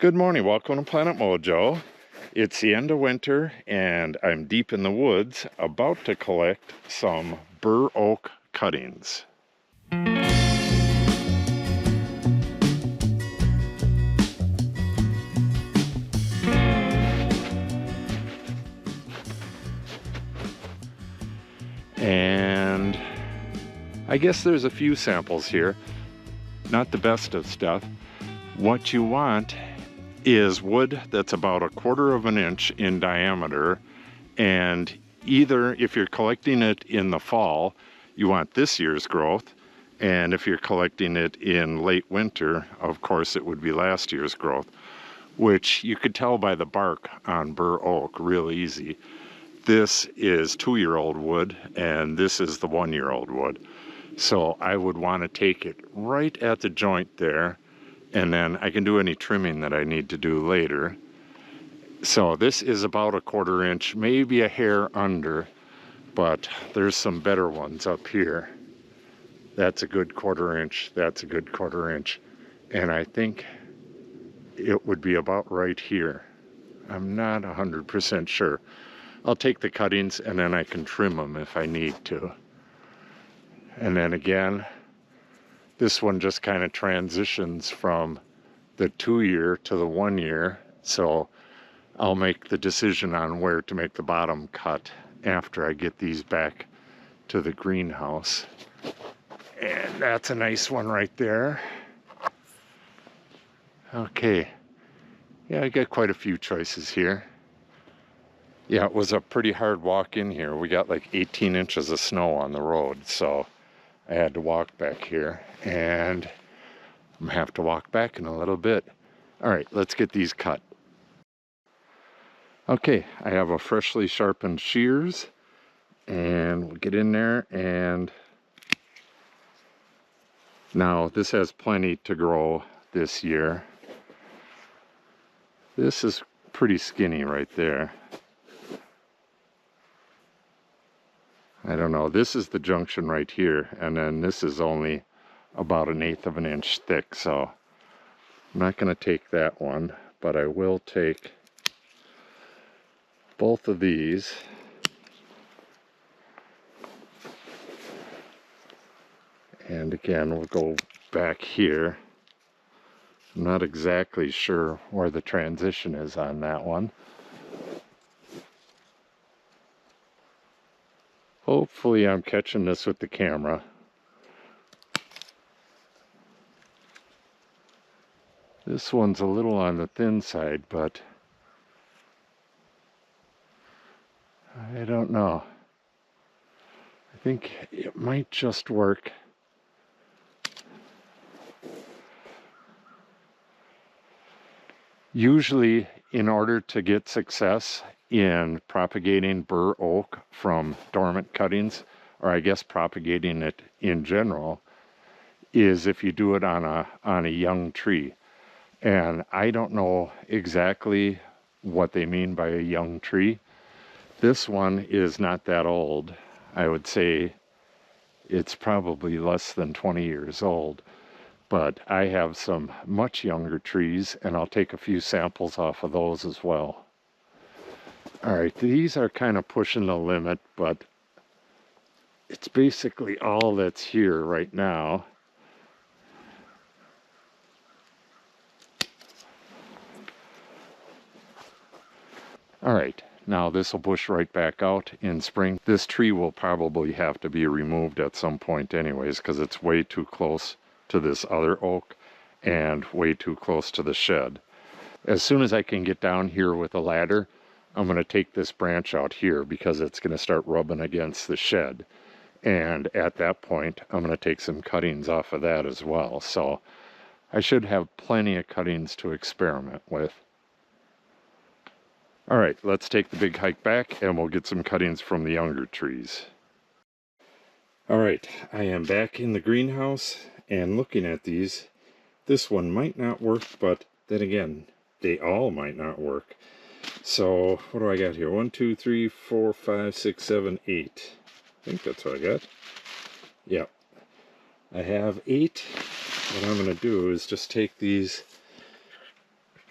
Good morning, welcome to Planet Mojo. It's the end of winter and I'm deep in the woods about to collect some Bur Oak cuttings. And I guess there's a few samples here, not the best of stuff. What you want is wood that's about 1/4 of an inch in diameter, and either if you're collecting it in the fall, you want this year's growth, and if you're collecting it in late winter, of course it would be last year's growth, which you could tell by the bark on Bur Oak real easy. This is 2-year-old wood and this is the 1-year-old wood. So I would want to take it right at the joint there, and then I can do any trimming that I need to do later. So this is about 1/4 inch, maybe a hair under, but there's some better ones up here. That's a good 1/4 inch, that's a good 1/4 inch. And I think it would be about right here. I'm not 100% sure. I'll take the cuttings and then I can trim them if I need to. And then again, this one just kind of transitions from the 2-year to the 1-year. So I'll make the decision on where to make the bottom cut after I get these back to the greenhouse. And that's a nice one right there. Okay. Yeah, I got quite a few choices here. Yeah, it was a pretty hard walk in here. We got like 18 inches of snow on the road, so I had to walk back here, and I'm gonna have to walk back in a little bit. All right, let's get these cut. Okay, I have a freshly sharpened shears, and we'll get in there, and now this has plenty to grow this year. This is pretty skinny right there. I don't know, this is the junction right here, and then this is only about 1/8 of an inch thick, so I'm not going to take that one, but I will take both of these. And again, we'll go back here. I'm not exactly sure where the transition is on that one. Hopefully I'm catching this with the camera. This one's a little on the thin side, but I don't know. I think it might just work. Usually, in order to get success in propagating Bur Oak from dormant cuttings, or I guess propagating it in general, is if you do it on a young tree. And I don't know exactly what they mean by a young tree. This one is not that old. I would say it's probably less than 20 years old. But I have some much younger trees, and I'll take a few samples off of those as well. All right, these are kind of pushing the limit, but it's basically all that's here right now. All right, now this will bush right back out in spring. This tree will probably have to be removed at some point anyways, because it's way too close to this other oak and way too close to the shed. As soon as I can get down here with a ladder, I'm going to take this branch out here because it's going to start rubbing against the shed. And at that point, I'm going to take some cuttings off of that as well. So I should have plenty of cuttings to experiment with. All right, let's take the big hike back and we'll get some cuttings from the younger trees. All right, I am back in the greenhouse and looking at these. This one might not work, but then again, they all might not work. So what do I got here? 1, 2, 3, 4, 5, 6, 7, 8. I think that's what I got. Yep. I have 8. What I'm going to do is just take these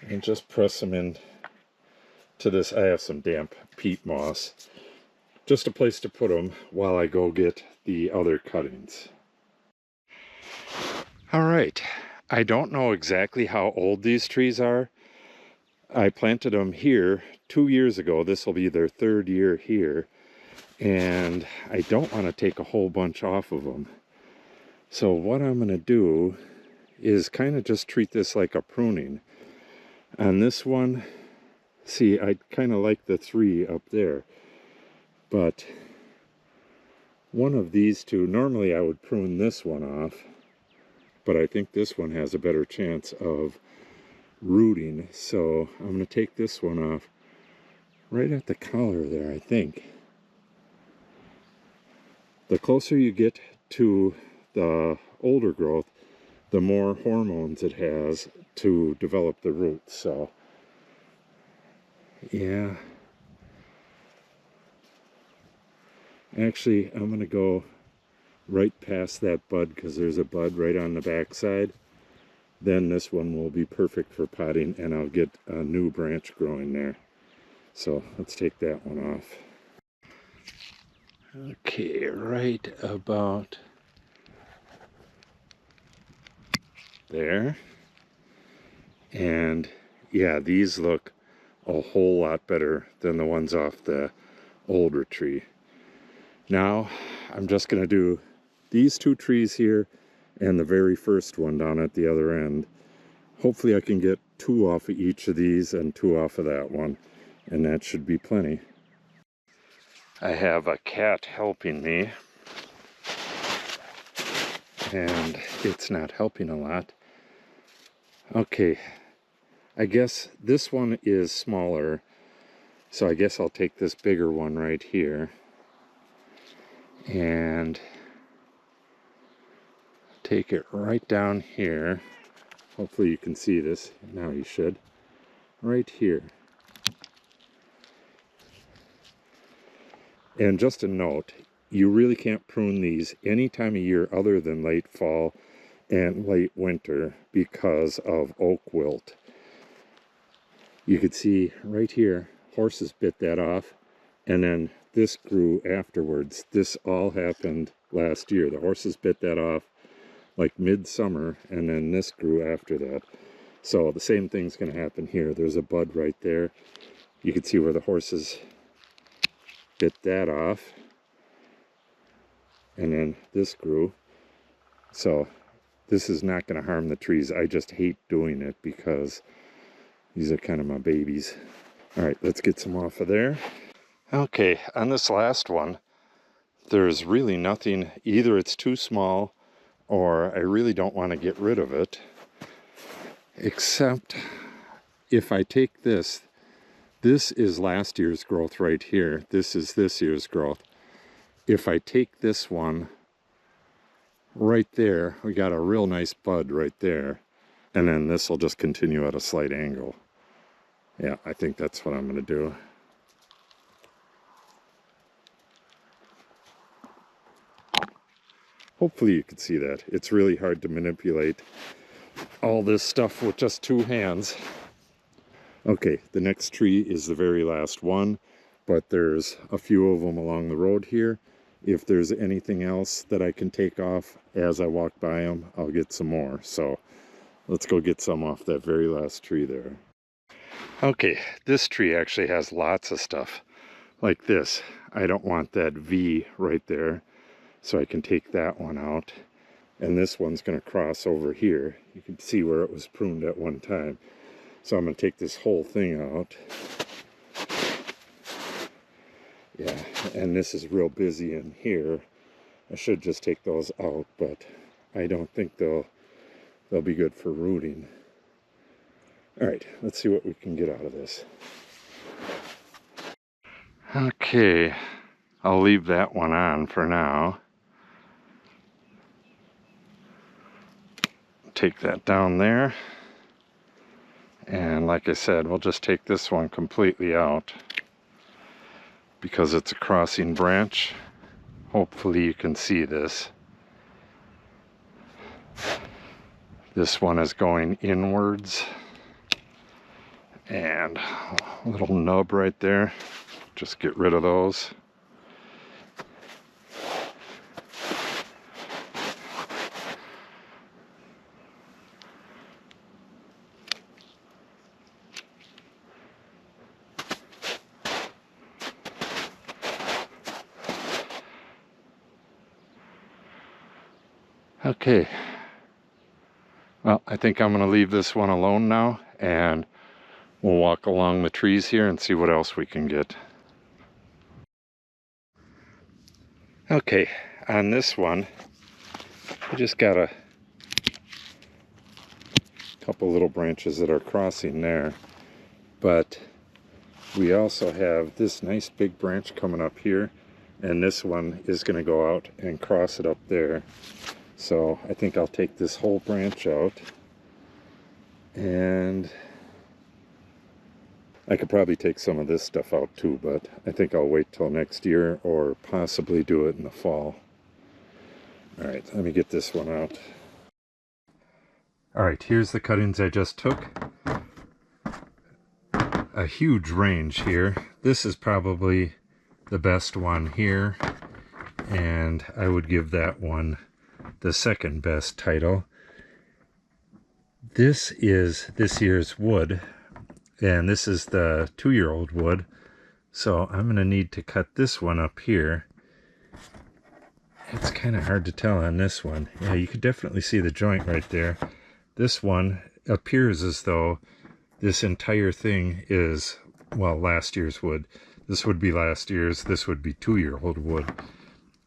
and just press them in to this. I have some damp peat moss. Just a place to put them while I go get the other cuttings. All right, I don't know exactly how old these trees are. I planted them here 2 years ago. This will be their 3rd year here. And I don't want to take a whole bunch off of them. So what I'm going to do is kind of just treat this like a pruning. On this one, see, I kind of like the 3 up there. But one of these two, normally I would prune this one off, but I think this one has a better chance of rooting. So I'm going to take this one off right at the collar there, I think. The closer you get to the older growth, the more hormones it has to develop the roots. So, yeah. Actually, I'm going to go right past that bud because there's a bud right on the back side. Then this one will be perfect for potting and I'll get a new branch growing there. So let's take that one off. Okay, right about there. And yeah, these look a whole lot better than the ones off the older tree. Now I'm just going to do these 2 trees here and the very first one down at the other end. Hopefully I can get 2 off of each of these and 2 off of that one, and that should be plenty. I have a cat helping me, and it's not helping a lot. Okay, I guess this one is smaller, so I guess I'll take this bigger one right here and take it right down here. Hopefully you can see this. Now you should. Right here. And just a note, you really can't prune these any time of year other than late fall and late winter because of oak wilt. You could see right here, horses bit that off, and then this grew afterwards. This all happened last year. The horses bit that off like midsummer, and then this grew after that. So the same thing's going to happen here. There's a bud right there. You can see where the horses bit that off, and then this grew. So this is not going to harm the trees. I just hate doing it because these are kind of my babies. All right, let's get some off of there. Okay, on this last one, there's really nothing. Either it's too small or I really don't want to get rid of it. Except if I take this, this is last year's growth right here. This is this year's growth. If I take this one right there, we got a real nice bud right there. And then this will just continue at a slight angle. Yeah, I think that's what I'm going to do. Hopefully you can see that. It's really hard to manipulate all this stuff with just 2 hands. Okay, the next tree is the very last one, but there's a few of them along the road here. If there's anything else that I can take off as I walk by them, I'll get some more. So let's go get some off that very last tree there. Okay, this tree actually has lots of stuff like this. I don't want that V right there, so I can take that one out. And this one's going to cross over here. You can see where it was pruned at one time. So I'm going to take this whole thing out. Yeah, and this is real busy in here. I should just take those out, but I don't think they'll be good for rooting. All right, let's see what we can get out of this. Okay, I'll leave that one on for now. Take that down there. And like I said, we'll just take this one completely out because it's a crossing branch. Hopefully you can see this. This one is going inwards. And a little nub right there. Just get rid of those. Okay, well, I think I'm going to leave this one alone now, and we'll walk along the trees here and see what else we can get. Okay, on this one, I just got a couple little branches that are crossing there, but we also have this nice big branch coming up here, and this one is going to go out and cross it up there. So I think I'll take this whole branch out, and I could probably take some of this stuff out too, but I think I'll wait till next year or possibly do it in the fall. All right, let me get this one out. All right, here's the cuttings I just took. A huge range here. This is probably the best one here, and I would give that one the second best title. This is this year's wood, and this is the 2-year-old wood, so I'm going to need to cut this one up here. It's kind of hard to tell on this one. Yeah, you could definitely see the joint right there. This one appears as though this entire thing is, well, last year's wood. This would be last year's, this would be 2-year-old wood.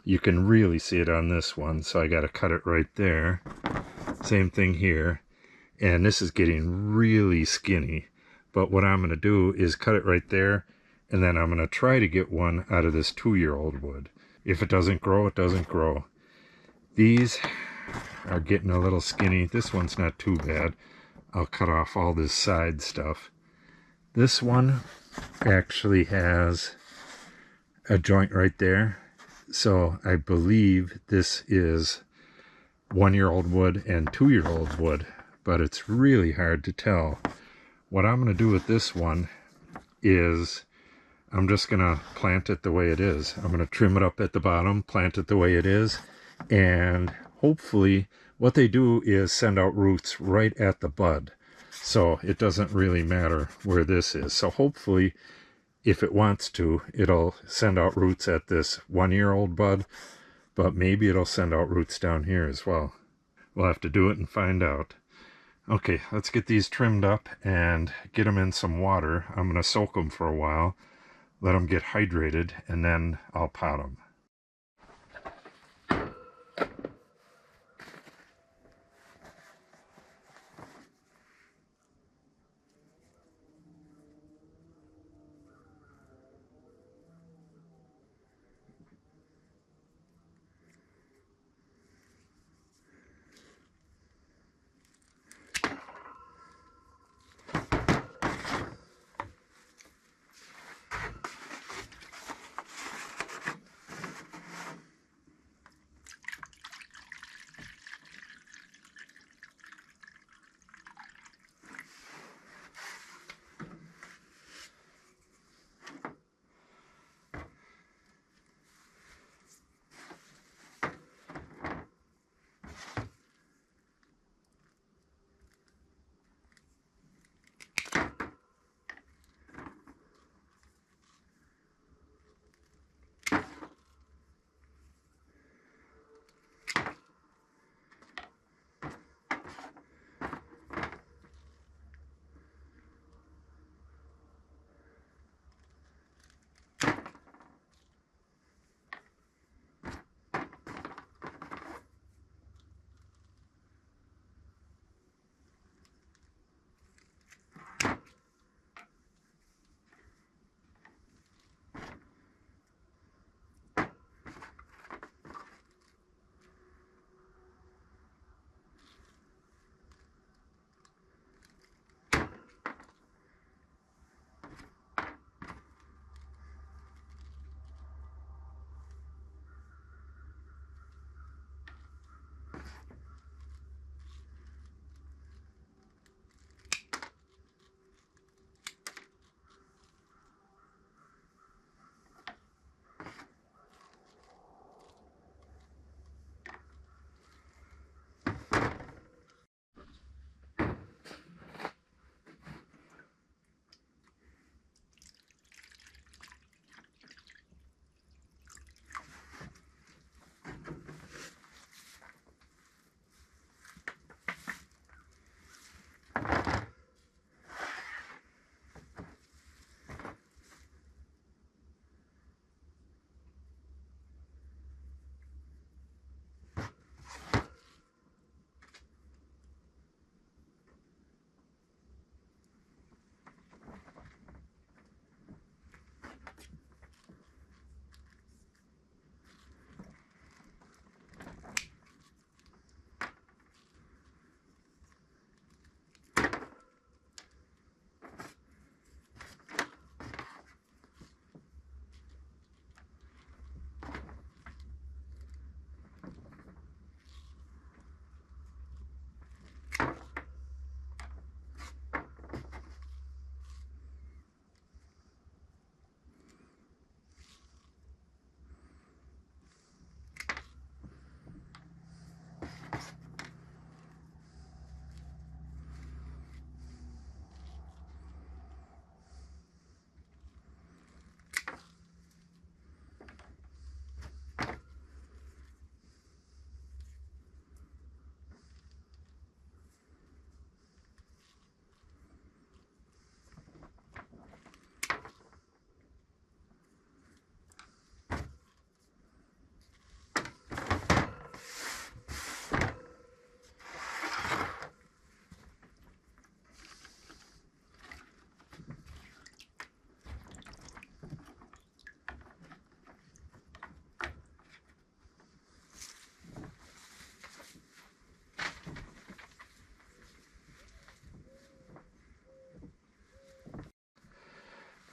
You can really see it on this one, so I got to cut it right there. Same thing here. And this is getting really skinny. But what I'm going to do is cut it right there, and then I'm going to try to get one out of this 2-year-old wood. If it doesn't grow, it doesn't grow. These are getting a little skinny. This one's not too bad. I'll cut off all this side stuff. This one actually has a joint right there. So I believe this is 1-year-old wood and 2-year-old wood, but it's really hard to tell. What I'm going to do with this one is I'm just going to plant it the way it is. I'm going to trim it up at the bottom, plant it the way it is, and hopefully what they do is send out roots right at the bud. So it doesn't really matter where this is. So hopefully, if it wants to, it'll send out roots at this 1-year-old bud, but maybe it'll send out roots down here as well. We'll have to do it and find out. Okay, let's get these trimmed up and get them in some water. I'm going to soak them for a while, let them get hydrated, and then I'll pot them.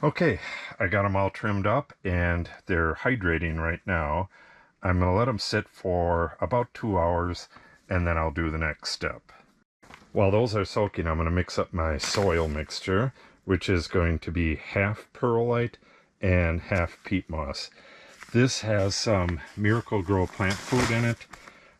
Okay, I got them all trimmed up and they're hydrating right now. I'm going to let them sit for about 2 hours and then I'll do the next step. While those are soaking, I'm going to mix up my soil mixture, which is going to be half perlite and half peat moss. This has some Miracle-Gro plant food in it.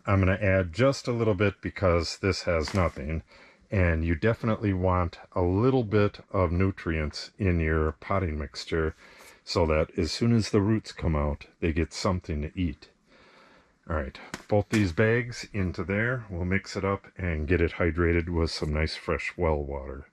I'm going to add just a little bit because this has nothing. And you definitely want a little bit of nutrients in your potting mixture so that as soon as the roots come out, they get something to eat. All right, both these bags into there. We'll mix it up and get it hydrated with some nice fresh well water.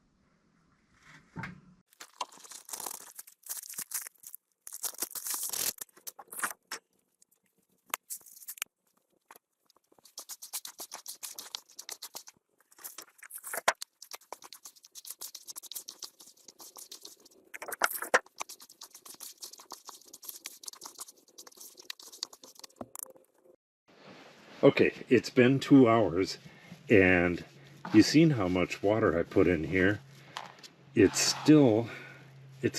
Okay, it's been 2 hours and you've seen how much water I put in here. It's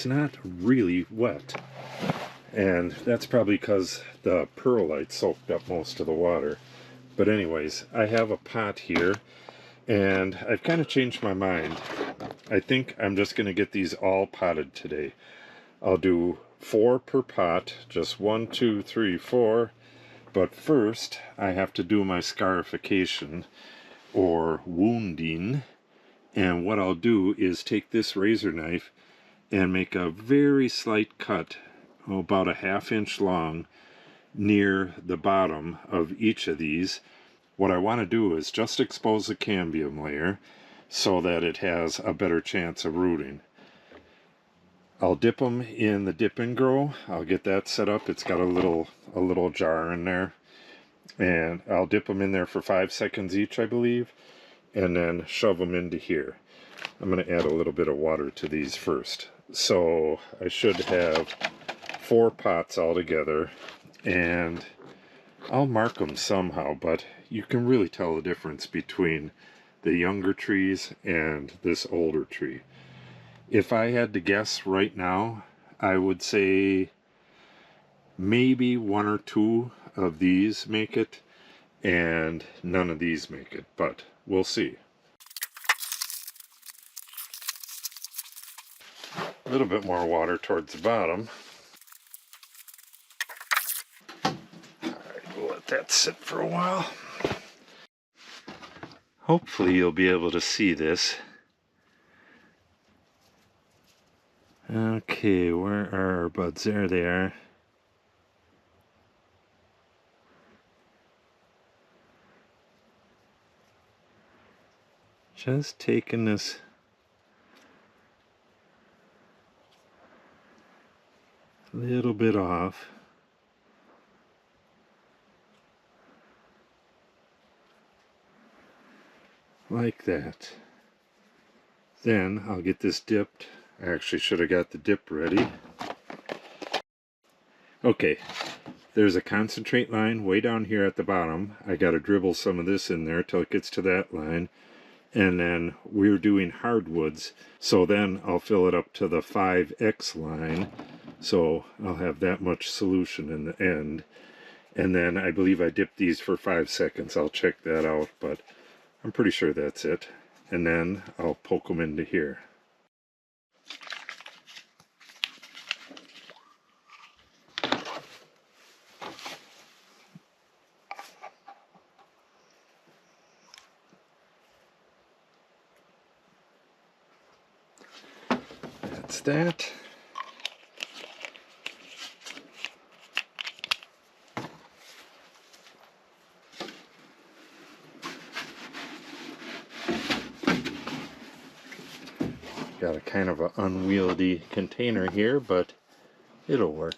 not really wet. And that's probably because the perlite soaked up most of the water. But anyways, I have a pot here and I've kind of changed my mind. I think I'm just going to get these all potted today. I'll do 4 per pot, just 1, 2, 3, 4. But first, I have to do my scarification or wounding. And what I'll do is take this razor knife and make a very slight cut, about a 1/2 inch long, near the bottom of each of these. What I want to do is just expose the cambium layer so that it has a better chance of rooting. I'll dip them in the dip and grow. I'll get that set up. It's got a little jar in there. And I'll dip them in there for 5 seconds each, I believe, and then shove them into here. I'm going to add a little bit of water to these first. So I should have 4 pots altogether, and I'll mark them somehow, but you can really tell the difference between the younger trees and this older tree. If I had to guess right now, I would say maybe 1 or 2 of these make it, and none of these make it, but we'll see. A little bit more water towards the bottom. Alright, we'll let that sit for a while. Hopefully you'll be able to see this. Okay, where are our buds? There they are. Just taking this little bit off. Like that. Then I'll get this dipped. I actually should have got the dip ready. Okay, there's a concentrate line way down here at the bottom. I got to dribble some of this in there till it gets to that line. And then we're doing hardwoods, so then I'll fill it up to the 5x line, so I'll have that much solution in the end. And then I believe I dipped these for 5 seconds. I'll check that out, but I'm pretty sure that's it. And then I'll poke them into here. That's that. Got a kind of an unwieldy container here, but it'll work.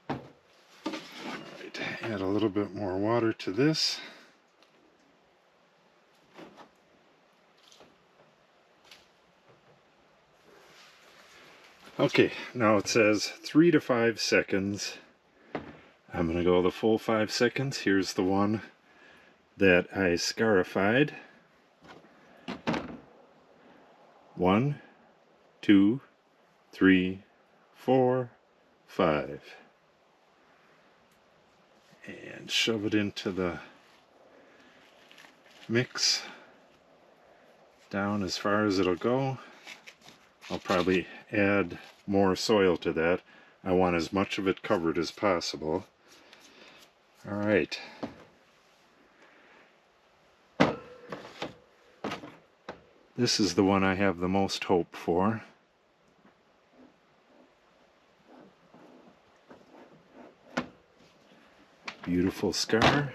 Alright, add a little bit more water to this. Okay, now it says 3 to 5 seconds. I'm going to go the full 5 seconds. Here's the one that I scarified. 1, 2, 3, 4, 5. And shove it into the mix down as far as it'll go. I'll probably add more soil to that. I want as much of it covered as possible. Alright. This is the one I have the most hope for. Beautiful scar.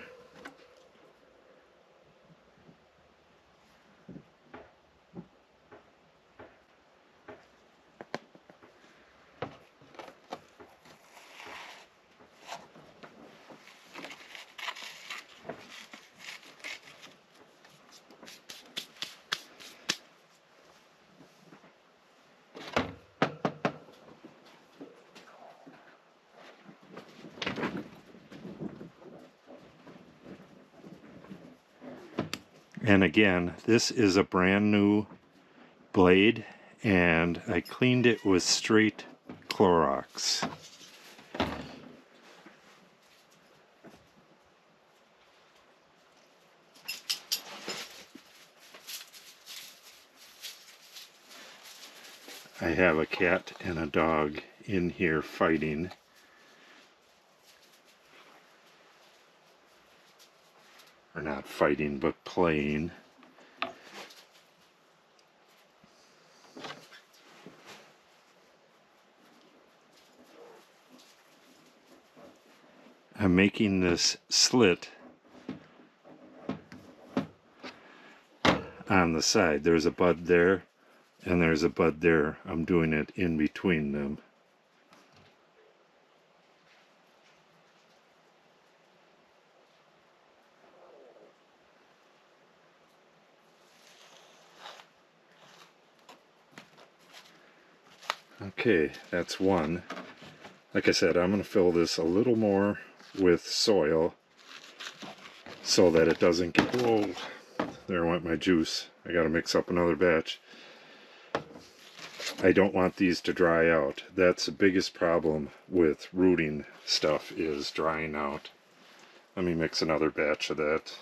And again, this is a brand new blade, and I cleaned it with straight Clorox. I have a cat and a dog in here fighting. Or not fighting, but playing. I'm making this slit on the side. There's a bud there, and there's a bud there. I'm doing it in between them. Okay, that's one. Like I said, I'm going to fill this a little more with soil so that it doesn't get... Whoa, there went my juice. I got to mix up another batch. I don't want these to dry out. That's the biggest problem with rooting stuff, is drying out. Let me mix another batch of that.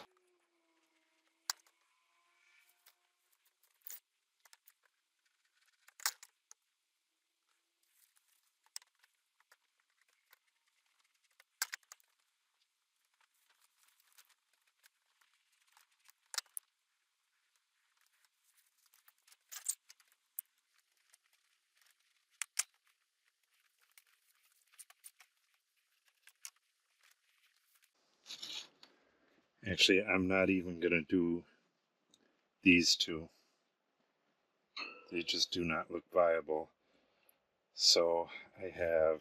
Actually, I'm not even going to do these two. They just do not look viable. So I have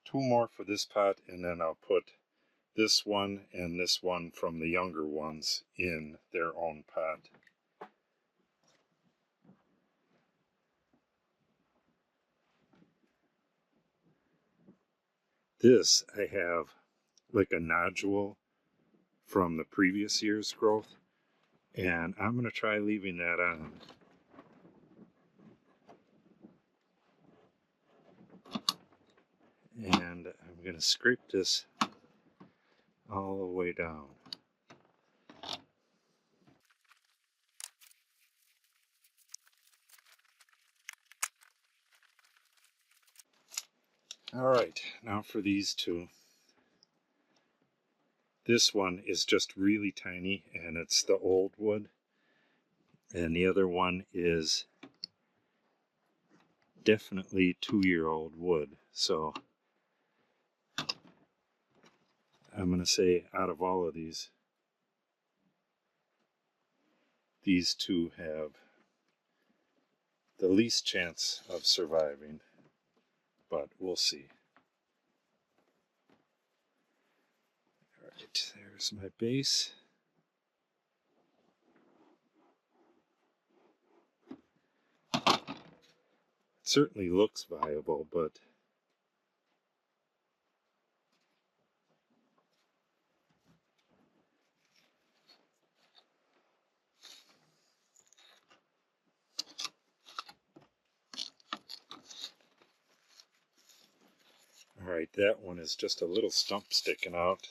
2 more for this pot, and then I'll put this one and this one from the younger ones in their own pot. This I have like a nodule from the previous year's growth, and I'm going to try leaving that on. And I'm going to scrape this all the way down. Alright, now for these two. This one is just really tiny, and it's the old wood. And the other one is definitely 2-year-old wood. So I'm going to say out of all of these two have the least chance of surviving. But we'll see. Alright, there's my base. It certainly looks viable, but Alright, that one is just a little stump sticking out.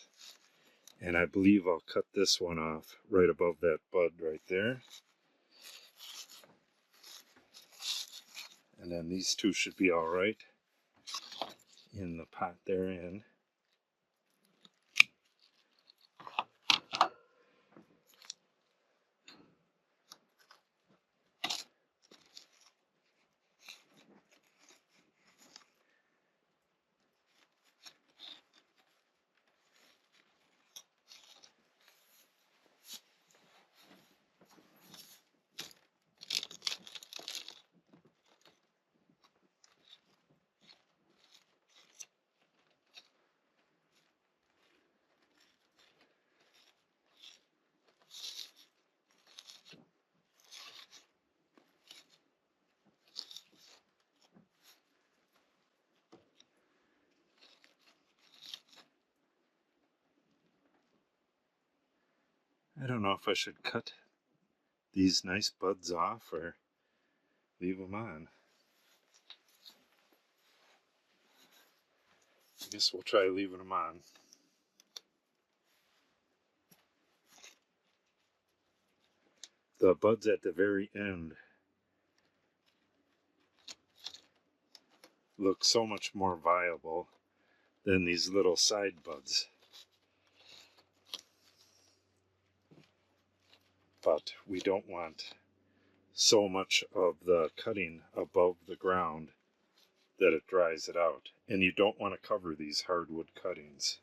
And I believe I'll cut this one off right above that bud right there. And then these two should be alright in the pot they're in. I don't know if I should cut these nice buds off or leave them on. I guess we'll try leaving them on. The buds at the very end look so much more viable than these little side buds. But we don't want so much of the cutting above the ground that it dries it out. And you don't want to cover these hardwood cuttings.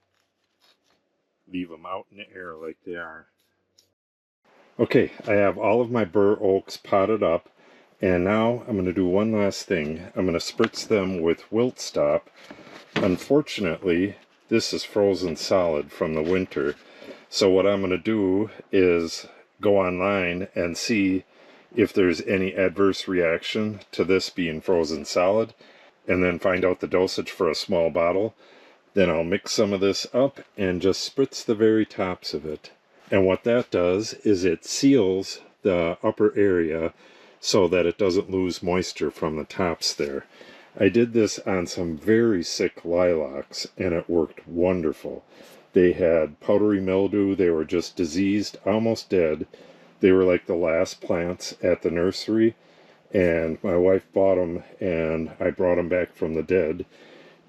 Leave them out in the air like they are. Okay, I have all of my Bur Oaks potted up, and now I'm going to do one last thing. I'm going to spritz them with Wilt Stop. Unfortunately, this is frozen solid from the winter, so what I'm going to do is go online and see if there's any adverse reaction to this being frozen solid, and then find out the dosage for a small bottle. Then I'll mix some of this up and just spritz the very tops of it. And what that does is it seals the upper area so that it doesn't lose moisture from the tops there. I did this on some very sick lilacs and it worked wonderful. They had powdery mildew, they were just diseased, almost dead. They were like the last plants at the nursery, and my wife bought them and I brought them back from the dead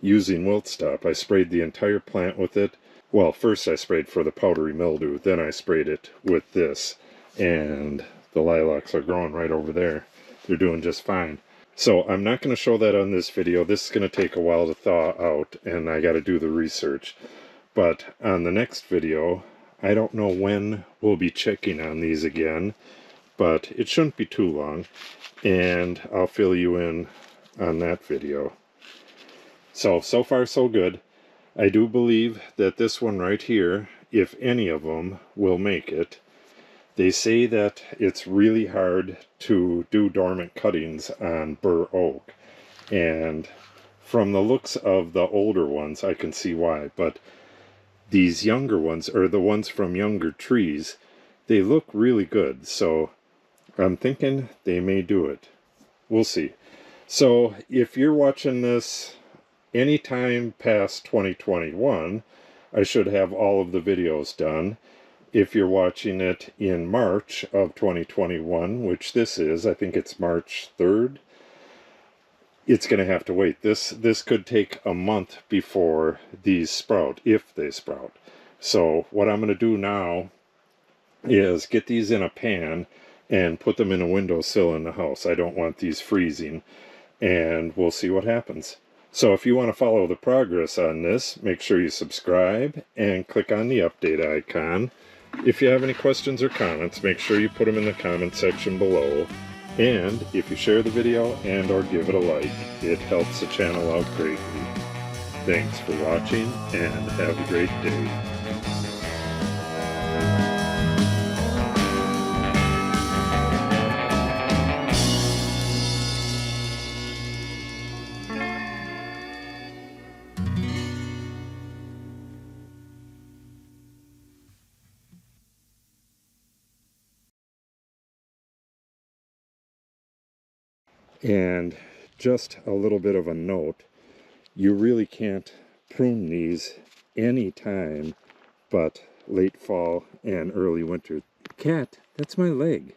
using Wilt Stop. I sprayed the entire plant with it. Well, first I sprayed for the powdery mildew, then I sprayed it with this, and the lilacs are growing right over there. They're doing just fine. So I'm not going to show that on this video. This is going to take a while to thaw out, and I got to do the research. But on the next video, I don't know when we'll be checking on these again, but it shouldn't be too long, and I'll fill you in on that video. So far so good. I do believe that this one right here, if any of them will make it. They say that it's really hard to do dormant cuttings on Bur Oak, and from the looks of the older ones I can see why, but these younger ones, or the ones from younger trees, they look really good, so I'm thinking they may do it. We'll see. So if you're watching this anytime past 2021, I should have all of the videos done. If you're watching it in March of 2021, which this is, I think it's March 3rd, it's going to have to wait. This could take a month before these sprout, if they sprout. So what I'm going to do now is get these in a pan and put them in a windowsill in the house. I don't want these freezing, and we'll see what happens. So if you want to follow the progress on this, make sure you subscribe and click on the update icon. If you have any questions or comments, make sure you put them in the comment section below. And if you share the video and or give it a like, it helps the channel out greatly. Thanks for watching and have a great day. And just a little bit of a note, you really can't prune these any time but late fall and early winter. Cat, that's my leg.